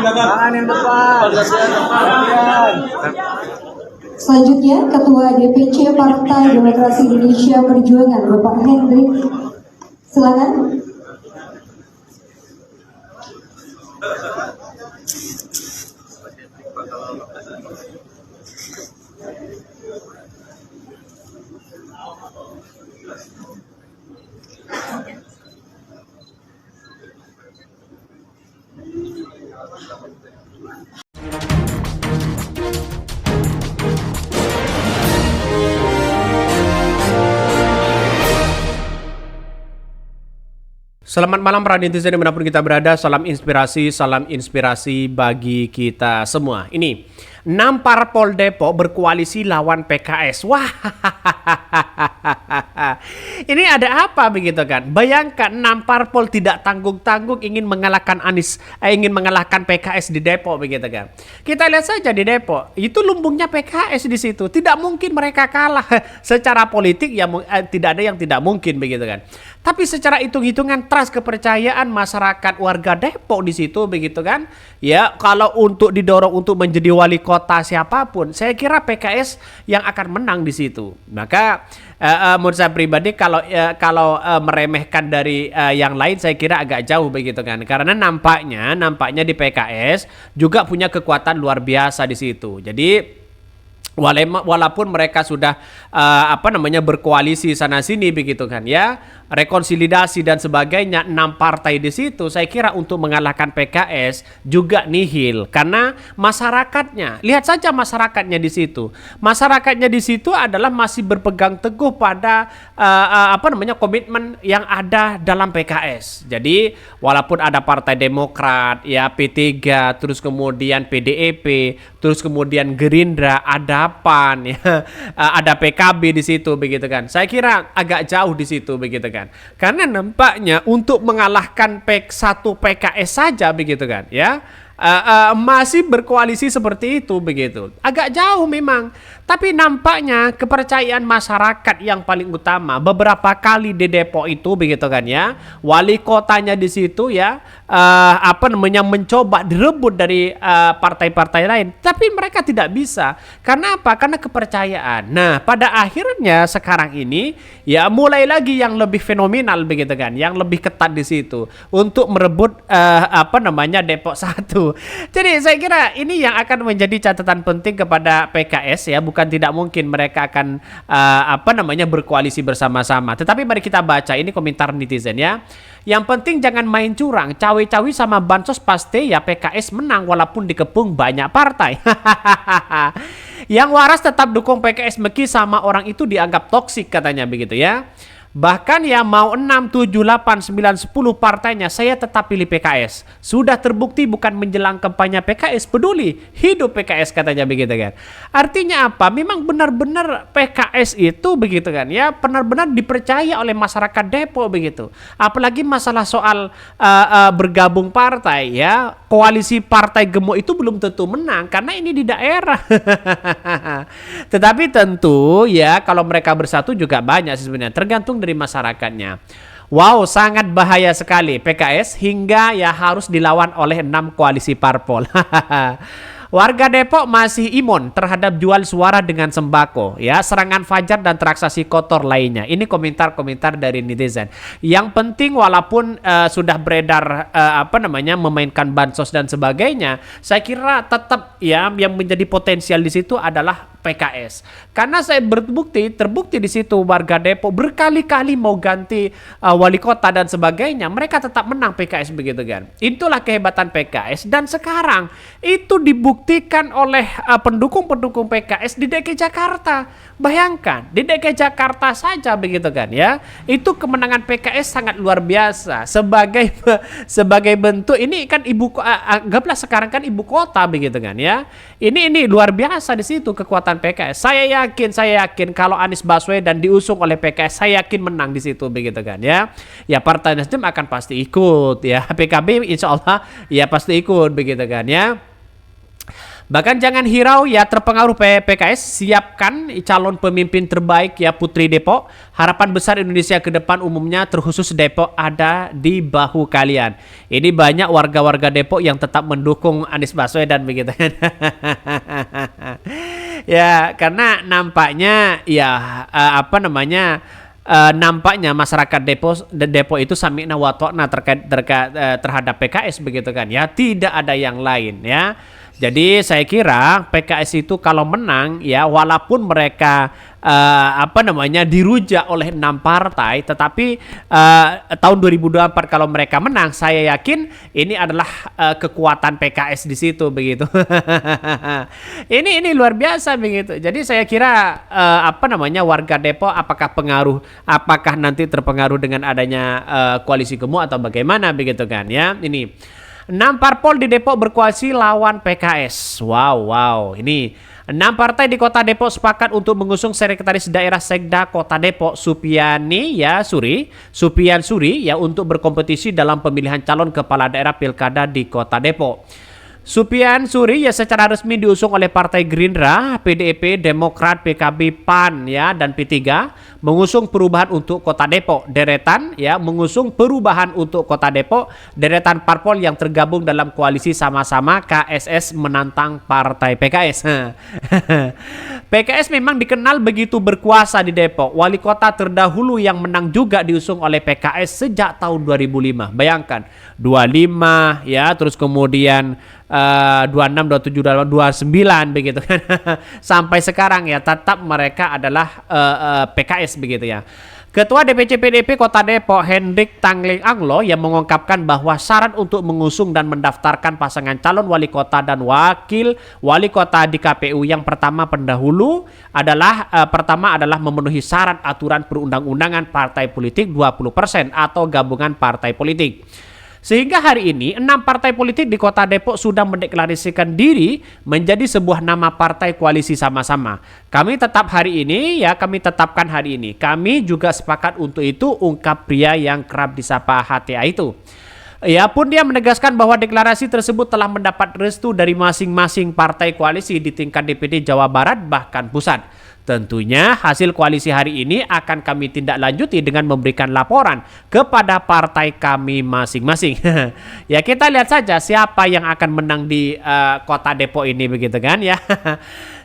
Tangan yang depan. Selanjutnya, Ketua DPC Partai Demokrasi Indonesia Perjuangan, Bapak Hendrik. Silakan. Selamat malam para netizen dimanapun kita berada, salam inspirasi bagi kita semua. Ini 6 parpol Depok berkoalisi lawan PKS. Wah, ini ada apa begitu kan? Bayangkan 6 parpol tidak tanggung-tanggung ingin mengalahkan ingin mengalahkan PKS di Depok begitu kan? Kita lihat saja di Depok, itu lumbungnya PKS di situ. Tidak mungkin mereka kalah secara politik ya, tidak ada yang tidak mungkin begitu kan? Tapi secara hitung-hitungan trust kepercayaan masyarakat warga Depok di situ begitu kan? Ya, kalau untuk didorong untuk menjadi wali kota siapapun, saya kira PKS yang akan menang di situ. Maka menurut saya pribadi kalau meremehkan dari yang lain, saya kira agak jauh begitu kan? Karena nampaknya di PKS juga punya kekuatan luar biasa di situ. Jadi walaupun mereka sudah berkoalisi sana sini begitu kan ya, rekonsilidasi dan sebagainya, 6 partai di situ, saya kira untuk mengalahkan PKS juga nihil karena masyarakatnya, lihat saja masyarakatnya di situ. Masyarakatnya di situ adalah masih berpegang teguh pada komitmen yang ada dalam PKS. Jadi walaupun ada Partai Demokrat, ya P3, terus kemudian PDIP, terus kemudian Gerindra, ada PAN, ya, ada PKB di situ begitu kan. Saya kira agak jauh di situ begitu kan. Karena nampaknya untuk mengalahkan satu PKS saja begitu kan, ya. Masih berkoalisi seperti itu begitu. Agak jauh memang. Tapi nampaknya kepercayaan masyarakat yang paling utama beberapa kali di Depok itu begitu kan ya. Wali kotanya di situ ya mencoba direbut dari partai-partai lain, tapi mereka tidak bisa. Karena apa? Karena kepercayaan. Nah, pada akhirnya sekarang ini ya mulai lagi yang lebih fenomenal begitu kan, yang lebih ketat di situ untuk merebut Depok 1. Jadi saya kira ini yang akan menjadi catatan penting kepada PKS ya. Bukan tidak mungkin mereka akan berkoalisi bersama-sama. Tetapi mari kita baca ini komentar netizen ya. Yang penting jangan main curang, cawe-cawe sama bansos pasti ya PKS menang walaupun dikepung banyak partai. Yang waras tetap dukung PKS meski sama orang itu dianggap toksik katanya begitu ya. Bahkan ya mau 6, 7, 8, 9, 10 partainya saya tetap pilih PKS. Sudah terbukti bukan menjelang kampanye PKS peduli. Hidup PKS katanya begitu kan. Artinya apa? Memang benar-benar PKS itu begitu kan ya. Benar-benar dipercaya oleh masyarakat Depok begitu. Apalagi masalah soal bergabung partai ya. Koalisi partai gemuk itu belum tentu menang karena ini di daerah. Tetapi tentu ya kalau mereka bersatu juga banyak sebenarnya. Tergantung dari masyarakatnya. Wow, sangat bahaya sekali PKS hingga ya harus dilawan oleh 6 koalisi parpol. Warga Depok masih imun terhadap jual suara dengan sembako, ya, serangan fajar dan transaksi kotor lainnya. Ini komentar-komentar dari netizen. Yang penting walaupun sudah beredar memainkan bansos dan sebagainya, saya kira tetap ya yang menjadi potensial di situ adalah PKS. Karena saya terbukti di situ warga Depok berkali-kali mau ganti wali kota dan sebagainya, mereka tetap menang PKS begitu kan. Itulah kehebatan PKS dan sekarang itu dibuktikan oleh pendukung-pendukung PKS di DKI Jakarta. Bayangkan, di DKI Jakarta saja begitu kan ya. Itu kemenangan PKS sangat luar biasa sebagai bentuk ini kan anggaplah sekarang kan ibu kota begitu kan ya. Ini luar biasa di situ kekuatan PKS. Saya yakin kalau Anies Baswedan diusung oleh PKS, saya yakin menang di situ begitu kan ya. Ya Partai Nasdem akan pasti ikut ya. PKB insya Allah ya pasti ikut begitu kan ya. Bahkan jangan hirau ya terpengaruh PKS, siapkan calon pemimpin terbaik ya Putri Depok. Harapan besar Indonesia ke depan umumnya terkhusus Depok ada di bahu kalian. Ini banyak warga-warga Depok yang tetap mendukung Anies Baswedan begitu kan. Ya, karena nampaknya ya nampaknya masyarakat Depok itu samikna watokna terhadap PKS begitu kan ya, tidak ada yang lain ya. Jadi saya kira PKS itu kalau menang ya, walaupun mereka dirujak oleh 6 partai, tetapi tahun 2024 kalau mereka menang, saya yakin ini adalah kekuatan PKS di situ begitu. Ini luar biasa begitu. Jadi saya kira warga Depok apakah nanti terpengaruh dengan adanya koalisi gemuk atau bagaimana begitu kan ya. Ini 6 parpol di Depok berkoalisi lawan PKS. Wow. Ini 6 partai di Kota Depok sepakat untuk mengusung Sekretaris Daerah Sekda Kota Depok Supian Suri ya untuk berkompetisi dalam pemilihan calon kepala daerah Pilkada di Kota Depok. Supian Suri ya secara resmi diusung oleh Partai Gerindra, PDIP, Demokrat, PKB, PAN ya dan P3 mengusung perubahan untuk Kota Depok. Deretan ya mengusung perubahan untuk Kota Depok, deretan parpol yang tergabung dalam koalisi sama-sama KSS menantang Partai PKS. PKS memang dikenal begitu berkuasa di Depok. Wali kota terdahulu yang menang juga diusung oleh PKS sejak tahun 2005. Bayangkan 25 ya, terus kemudian 26, 27, 29 begitu kan. Sampai sekarang ya tetap mereka adalah PKS begitu ya. Ketua DPC PDIP Kota Depok Hendrik Tangling Anglo yang mengungkapkan bahwa syarat untuk mengusung dan mendaftarkan pasangan calon wali kota dan wakil wali kota di KPU yang pertama adalah memenuhi syarat aturan perundang-undangan partai politik 20% atau gabungan partai politik. Sehingga hari ini 6 partai politik di Kota Depok sudah mendeklarasikan diri menjadi sebuah nama partai koalisi sama-sama. Kami tetapkan hari ini. Kami juga sepakat untuk itu, ungkap pria yang kerap disapa HTA itu. Ya pun dia menegaskan bahwa deklarasi tersebut telah mendapat restu dari masing-masing partai koalisi di tingkat DPD Jawa Barat bahkan pusat. Tentunya hasil koalisi hari ini akan kami tindak lanjuti dengan memberikan laporan kepada partai kami masing-masing. Ya kita lihat saja siapa yang akan menang di Kota Depok ini begitu kan ya.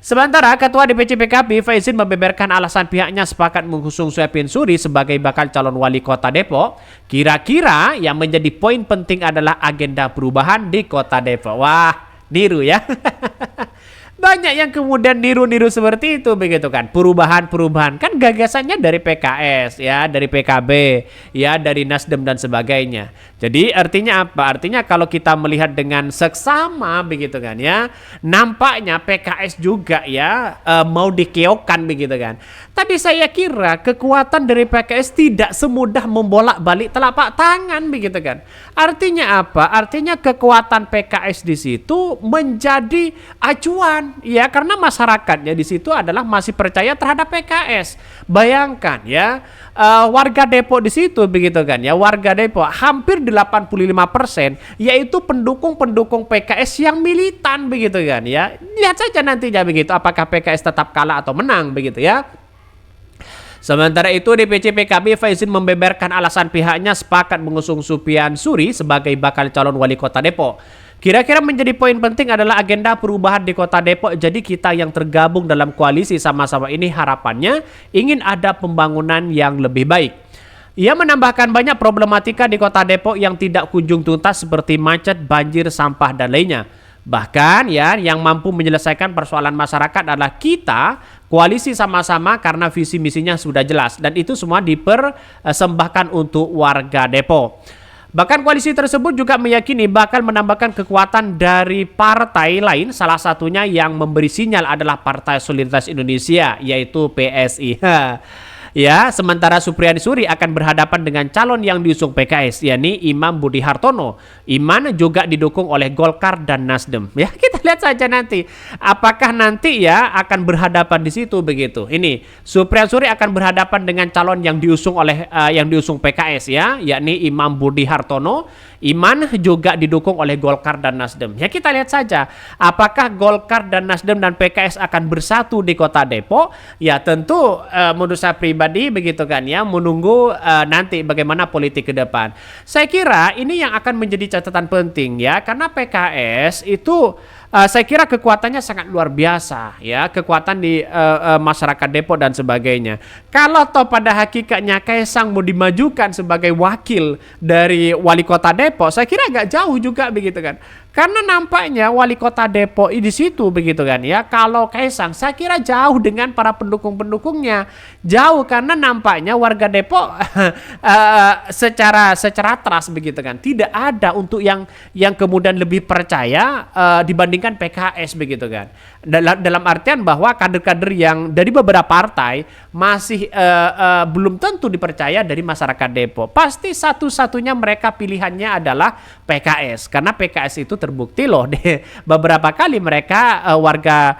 Sementara Ketua DPC PKB Faizin membeberkan alasan pihaknya sepakat mengusung Supian Suri sebagai bakal calon wali Kota Depok. Kira-kira yang menjadi poin penting adalah agenda perubahan di Kota Depok. Wah, niru ya. Banyak yang kemudian niru-niru seperti itu begitu kan. Perubahan kan gagasannya dari PKS ya, dari PKB ya, dari Nasdem dan sebagainya. Jadi artinya apa? Artinya kalau kita melihat dengan seksama begitu kan ya, nampaknya PKS juga ya mau dikeokan begitu kan. Tapi saya kira kekuatan dari PKS tidak semudah membolak-balik telapak tangan begitu kan. Artinya apa? Artinya kekuatan PKS di situ menjadi acuan. Ya karena masyarakatnya di situ adalah masih percaya terhadap PKS. Bayangkan ya warga Depok di situ begitu kan ya, warga Depok hampir 85% yaitu pendukung PKS yang militan begitu kan ya. Lihat saja nantinya begitu apakah PKS tetap kalah atau menang begitu ya. Sementara itu DPC PKB Faizin membeberkan alasan pihaknya sepakat mengusung Supian Suri sebagai bakal calon wali kota Depok. Kira-kira menjadi poin penting adalah agenda perubahan di Kota Depok. Jadi kita yang tergabung dalam koalisi sama-sama ini harapannya ingin ada pembangunan yang lebih baik. Ia menambahkan banyak problematika di Kota Depok yang tidak kunjung tuntas seperti macet, banjir, sampah, dan lainnya. Bahkan ya yang mampu menyelesaikan persoalan masyarakat adalah kita koalisi sama-sama karena visi misinya sudah jelas. Dan itu semua dipersembahkan untuk warga Depok. Bahkan koalisi tersebut juga meyakini bakal menambahkan kekuatan dari partai lain, salah satunya yang memberi sinyal adalah Partai Solidaritas Indonesia, yaitu PSI. Ya, sementara Supriyadi Suri akan berhadapan dengan calon yang diusung PKS, yakni Imam Budi Hartono. Iman juga didukung oleh Golkar dan Nasdem. Ya, kita lihat saja nanti apakah nanti ya akan berhadapan di situ begitu. Ini Supriyadi Suri akan berhadapan dengan calon yang diusung oleh PKS ya, yakni Imam Budi Hartono. Iman juga didukung oleh Golkar dan Nasdem. Ya, kita lihat saja apakah Golkar dan Nasdem dan PKS akan bersatu di Kota Depok. Ya, tentu menurut saya pribadi begitu kan ya, menunggu nanti bagaimana politik ke depan. Saya kira ini yang akan menjadi catatan penting ya, karena PKS itu saya kira kekuatannya sangat luar biasa ya, kekuatan di masyarakat Depok dan sebagainya. Kalau toh pada hakikatnya Kaisang mau dimajukan sebagai wakil dari wali kota Depok, saya kira agak jauh juga begitu kan. Karena nampaknya wali kota Depok di situ begitu kan ya. Kalau Kaisang saya kira jauh dengan para pendukung-pendukungnya. Jauh karena nampaknya warga Depok secara trust begitu kan. Tidak ada untuk yang kemudian lebih percaya dibandingkan PKS begitu kan. Dalam artian bahwa kader-kader yang dari beberapa partai masih belum tentu dipercaya dari masyarakat Depok. Pasti satu-satunya mereka pilihannya adalah PKS. Karena PKS itu terbukti loh beberapa kali mereka warga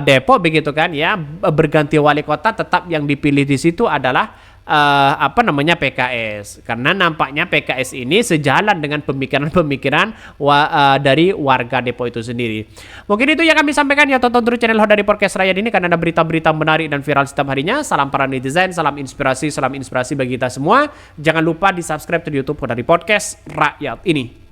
Depok begitu kan ya, berganti wali kota tetap yang dipilih di situ adalah PKS, karena nampaknya PKS ini sejalan dengan pemikiran-pemikiran dari warga Depok itu sendiri. Mungkin itu yang kami sampaikan ya, tonton terus channel Hodari Podcast Rakyat ini karena ada berita-berita menarik dan viral setiap harinya. Salam para netizen, salam inspirasi bagi kita semua. Jangan lupa di subscribe di YouTube Hodari Podcast Rakyat ini.